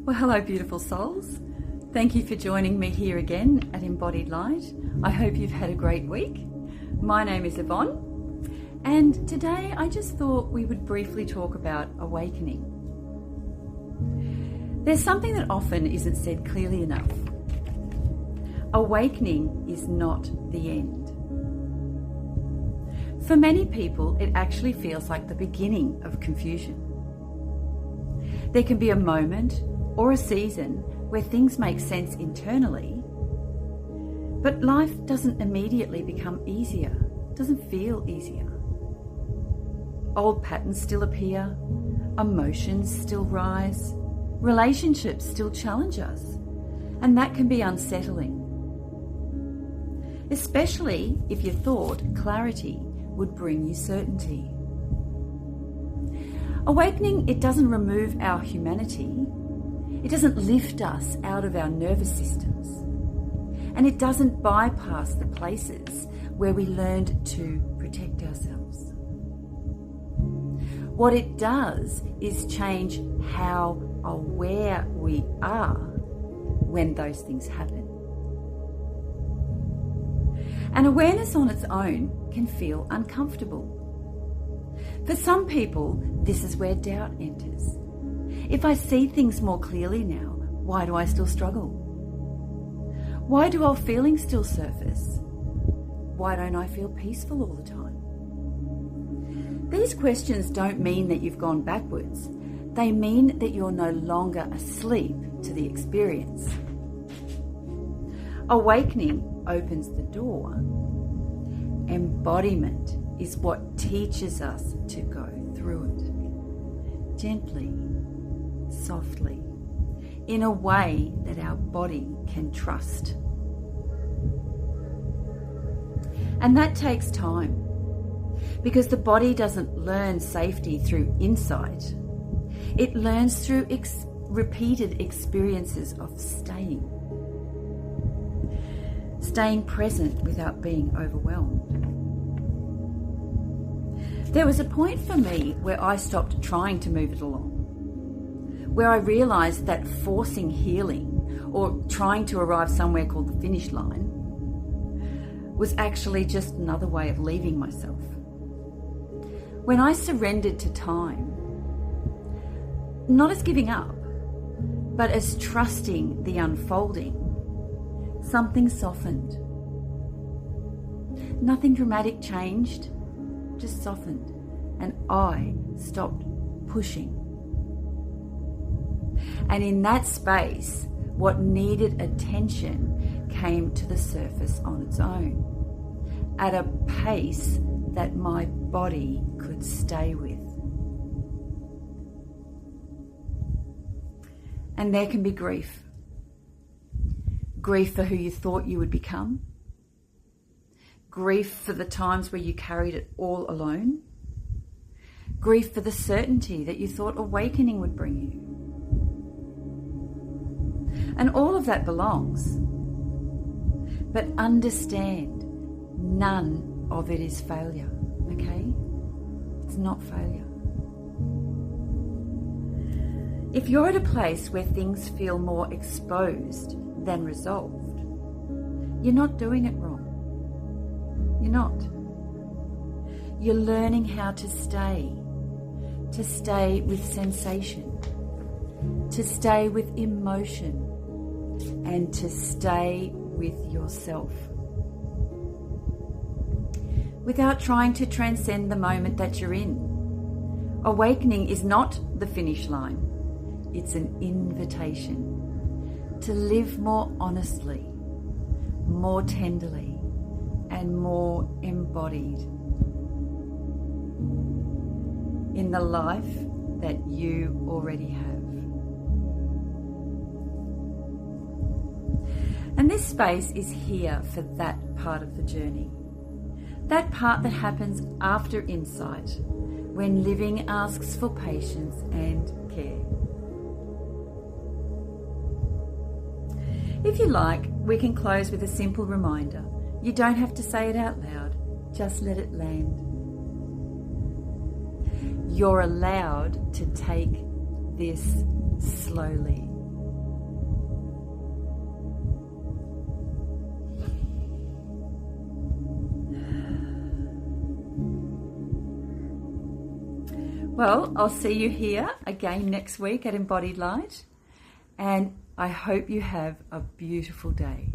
Well, hello, beautiful souls. Thank you for joining me here again at Embodied Light. I hope you've had a great week. My name is Yvonne, and today I just thought we would briefly talk about awakening. There's something that often isn't said clearly enough. Awakening is not the end. For many people, it actually feels like the beginning of confusion. There can be a moment or a season where things make sense internally, but life doesn't immediately become easier, doesn't feel easier. Old patterns still appear, emotions still rise, relationships still challenge us, and that can be unsettling. Especially if you thought clarity would bring you certainty. Awakening, it doesn't remove our humanity. It doesn't lift us out of our nervous systems. And it doesn't bypass the places where we learned to protect ourselves. What it does is change how aware we are when those things happen. And awareness on its own can feel uncomfortable. For some people, this is where doubt enters. If I see things more clearly now, why do I still struggle? Why do old feelings still surface? Why don't I feel peaceful all the time? These questions don't mean that you've gone backwards. They mean that you're no longer asleep to the experience. Awakening opens the door. Embodiment is what teaches us to go through it. Gently, softly, in a way that our body can trust. And that takes time, because the body doesn't learn safety through insight. It learns through repeated experiences of staying present without being overwhelmed. There was a point for me where I stopped trying to move it along, where I realised that forcing healing or trying to arrive somewhere called the finish line was actually just another way of leaving myself. When I surrendered to time, not as giving up, but as trusting the unfolding, something softened. Nothing dramatic changed, just softened, and I stopped pushing. And in that space, what needed attention came to the surface on its own, at a pace that my body could stay with. And there can be grief. Grief for who you thought you would become. Grief for the times where you carried it all alone. Grief for the certainty that you thought awakening would bring you. And all of that belongs. But understand, none of it is failure, okay? It's not failure. If you're at a place where things feel more exposed than resolved, you're not doing it wrong. You're not. You're learning how to stay with sensation, to stay with emotion, and to stay with yourself. Without trying to transcend the moment that you're in. Awakening is not the finish line. It's an invitation to live more honestly, more tenderly, and more embodied in the life that you already have. And this space is here for that part of the journey. That part that happens after insight, when living asks for patience and care. If you like, we can close with a simple reminder. You don't have to say it out loud, just let it land. You're allowed to take this slowly. Well, I'll see you here again next week at Embodied Light, and I hope you have a beautiful day.